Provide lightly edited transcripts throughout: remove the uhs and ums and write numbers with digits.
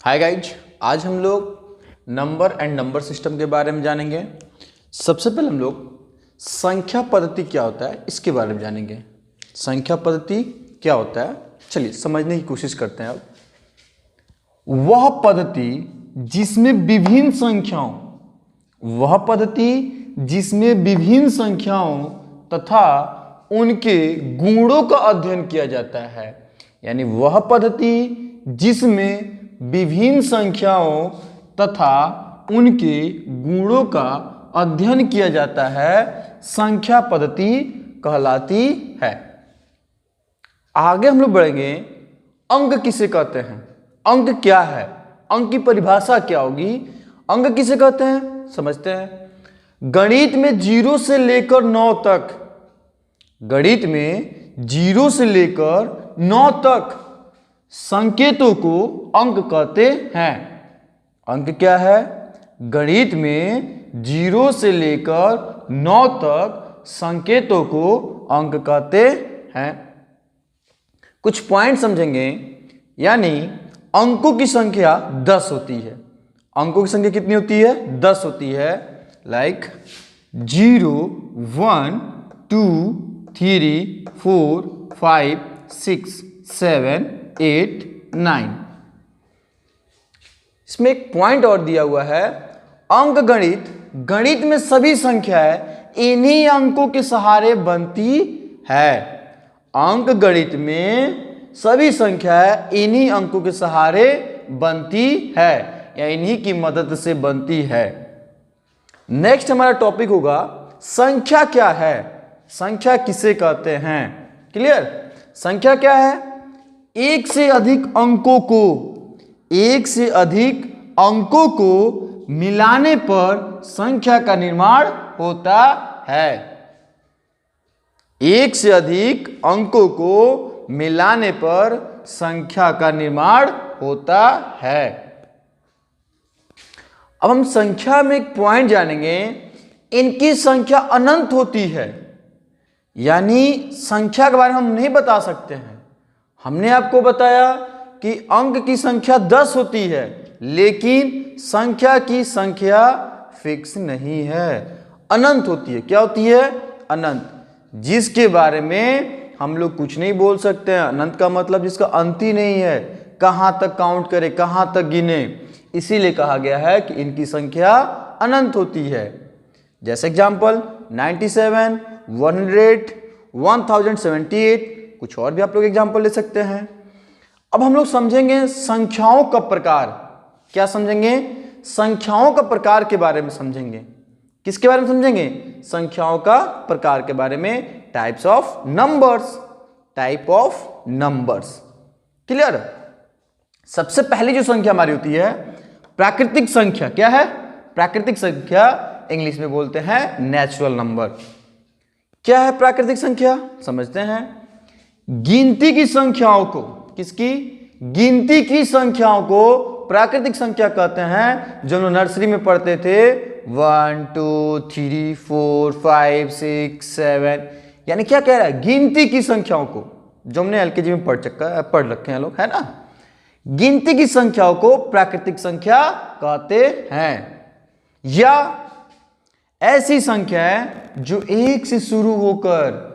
Hi guys, आज हम लोग नंबर एंड नंबर सिस्टम के बारे में जानेंगे। सबसे पहले हम लोग संख्या पद्धति क्या होता है इसके बारे में जानेंगे। संख्या पद्धति क्या होता है, चलिए समझने की कोशिश करते हैं। अब वह पद्धति जिसमें विभिन्न संख्याओं तथा उनके गुणों का अध्ययन किया जाता है। यानी वह पद्धति जिसमें विभिन्न संख्याओं तथा उनके गुणों का अध्ययन किया जाता है, संख्या पद्धति कहलाती है। आगे हम लोग बढ़ेंगे, अंक किसे कहते हैं, अंक क्या है, अंक की परिभाषा क्या होगी, अंक किसे कहते हैं समझते हैं। गणित में 0 से लेकर 9 तक, गणित में 0 से लेकर 9 तक संकेतों को अंक कहते हैं। अंक क्या है, गणित में 0 से लेकर 9 तक संकेतों को अंक कहते हैं। कुछ पॉइंट समझेंगे। यानी अंकों की संख्या 10 होती है। अंकों की संख्या कितनी होती है, 10 होती है। लाइक 0 1 2 3 4 5 6 7 8 9। इसमें एक पॉइंट और दिया हुआ है, अंक गणित में सभी संख्याएं इन्हीं अंकों के सहारे बनती है। अंक गणित में सभी संख्याएं इन्हीं अंकों के सहारे बनती है या इन्हीं की मदद से बनती है। नेक्स्ट हमारा टॉपिक होगा संख्या क्या है, संख्या किसे कहते हैं। क्लियर, संख्या क्या है, एक से अधिक अंकों को मिलाने पर संख्या का निर्माण होता है। एक से अधिक अंकों को मिलाने पर संख्या का निर्माण होता है। अब हम संख्या में एक पॉइंट जानेंगे, इनकी संख्या अनंत होती है। यानी संख्या के बारे में हम नहीं बता सकते हैं। हमने आपको बताया कि अंक की संख्या 10 होती है, लेकिन संख्या की संख्या फिक्स नहीं है, अनंत होती है। क्या होती है, अनंत, जिसके बारे में हम लोग कुछ नहीं बोल सकते हैं। अनंत का मतलब जिसका अंत ही नहीं है, कहां तक काउंट करें, कहां तक गिने, इसीलिए कहा गया है कि इनकी संख्या अनंत होती है। जैसे एग्जांपल 97 100 1078, कुछ और भी आप लोग एग्जांपल ले सकते हैं। अब हम लोग समझेंगे संख्याओं का प्रकार। क्या समझेंगे, संख्याओं का प्रकार के बारे में समझेंगे। किसके बारे में समझेंगे, संख्याओं का प्रकार के बारे में। Types of numbers, type of numbers. Clear. सबसे पहली जो संख्या हमारी होती है प्राकृतिक संख्या। क्या है, प्राकृतिक संख्या, इंग्लिश में बोलते हैं नेचुरल नंबर। क्या है प्राकृतिक संख्या, समझते हैं। गिनती की संख्याओं को, किसकी, गिनती की संख्याओं को प्राकृतिक संख्या कहते हैं। जो लोग नर्सरी में पढ़ते थे 1 2 3 4 5 6 7, यानी क्या कह रहा है, गिनती की संख्याओं को, जो हमने एलकेजी में पढ़ रखे हैं लोग, है ना। गिनती की संख्याओं को प्राकृतिक संख्या कहते हैं। या ऐसी संख्याएं जो एक से शुरू होकर,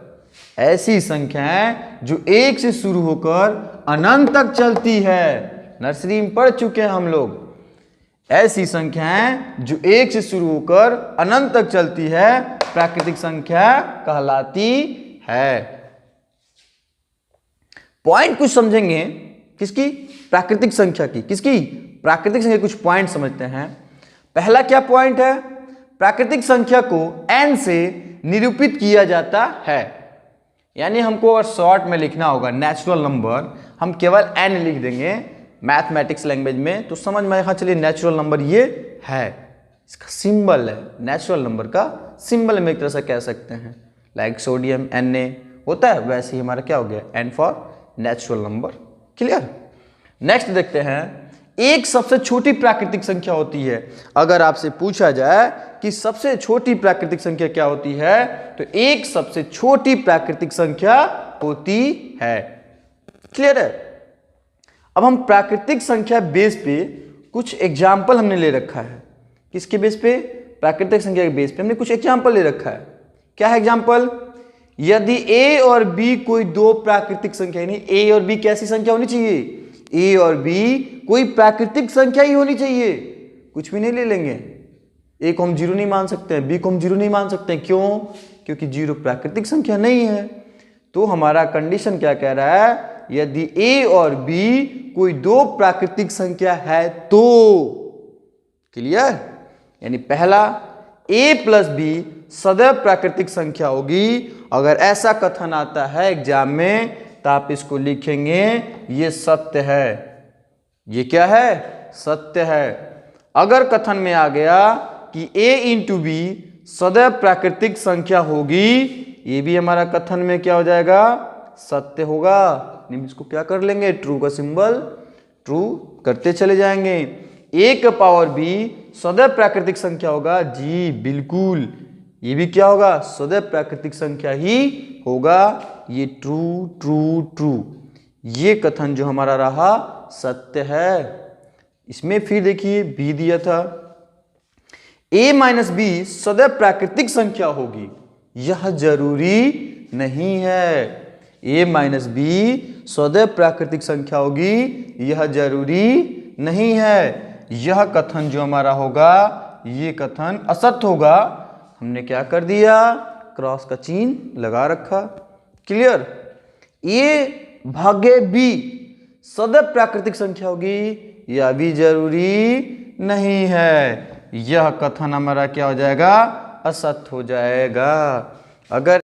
ऐसी संख्याएं जो एक से शुरू होकर अनंत तक चलती है। नर्सरी में पढ़ चुके हैं हम लोग। ऐसी संख्याएं जो एक से शुरू होकर अनंत तक चलती है, प्राकृतिक संख्या कहलाती है। पॉइंट कुछ समझेंगे, किसकी, प्राकृतिक संख्या की। किसकी, प्राकृतिक संख्या। कुछ पॉइंट समझते हैं। पहला क्या पॉइंट है, प्राकृतिक संख्या को n से निरूपित किया जाता है। यानी हमको अगर शॉर्ट में लिखना होगा नेचुरल नंबर, हम केवल n लिख देंगे मैथमेटिक्स लैंग्वेज में, तो समझ में आएगा, चलिए नेचुरल नंबर ये है, इसका सिंबल है। नेचुरल नंबर का सिंबल में एक तरह से कह सकते हैं। लाइक सोडियम Na होता है, वैसे ही हमारा क्या हो गया, n for natural number. Clear. Next देखते हैं, एक सबसे छोटी प्राकृतिक संख्या होती है। अगर आपसे पूछा जाए कि सबसे छोटी प्राकृतिक संख्या क्या होती है, तो एक सबसे छोटी प्राकृतिक संख्या होती है। क्लियर है। अब हम प्राकृतिक संख्या बेस पे कुछ एग्जाम्पल हमने ले रखा है। किसके बेस पे? प्राकृतिक संख्या के बेस पे हमने कुछ एग्जाम्पल ले रखा है। क्या है एग्जाम्पल? यदि a और b कोई दो प्राकृतिक संख्या, यानी a और b कैसी संख्या होनी चाहिए? a और b कोई प्राकृतिक संख्या ही होनी चाहिए, कुछ भी नहीं ले लेंगे। a को हम जीरो नहीं मान सकते हैं, b को हम जीरो नहीं मान सकते हैं। क्यों? क्योंकि जीरो प्राकृतिक संख्या नहीं है। तो हमारा कंडीशन क्या कह रहा है? यदि a और b कोई दो प्राकृतिक संख्या है तो। क्लियर? यानी पहला a प्लस b सदैव प्राकृतिक संख्या होगी। अगर ऐसा कथन आता है एग्जाम में तो आप इसको लिखेंगे ये सत्य है। ये क्या है? सत्य है। अगर कथन में आ गया कि a इंटू बी सदैव प्राकृतिक संख्या होगी, ये भी हमारा कथन में क्या हो जाएगा? सत्य होगा। इसको क्या कर लेंगे? ट्रू का सिंबल ट्रू करते चले जाएंगे। a का पावर b सदैव प्राकृतिक संख्या होगा, जी बिल्कुल। ये भी क्या होगा? सदैव प्राकृतिक संख्या ही होगा। ये ट्रू ट्रू ट्रू, ये कथन जो हमारा रहा सत्य है। इसमें फिर देखिए b दिया था, a माइनस बी सदैव प्राकृतिक संख्या होगी, यह जरूरी नहीं है। a माइनस बी सदैव प्राकृतिक संख्या होगी, यह जरूरी नहीं है। यह कथन जो हमारा होगा, ये कथन असत्य होगा। हमने क्या कर दिया? क्रॉस का चिन्ह लगा रखा। क्लियर? a भाग्य b सदैव प्राकृतिक संख्या होगी, यह भी जरूरी नहीं है। यह कथन हमारा क्या हो जाएगा? असत्य हो जाएगा। अगर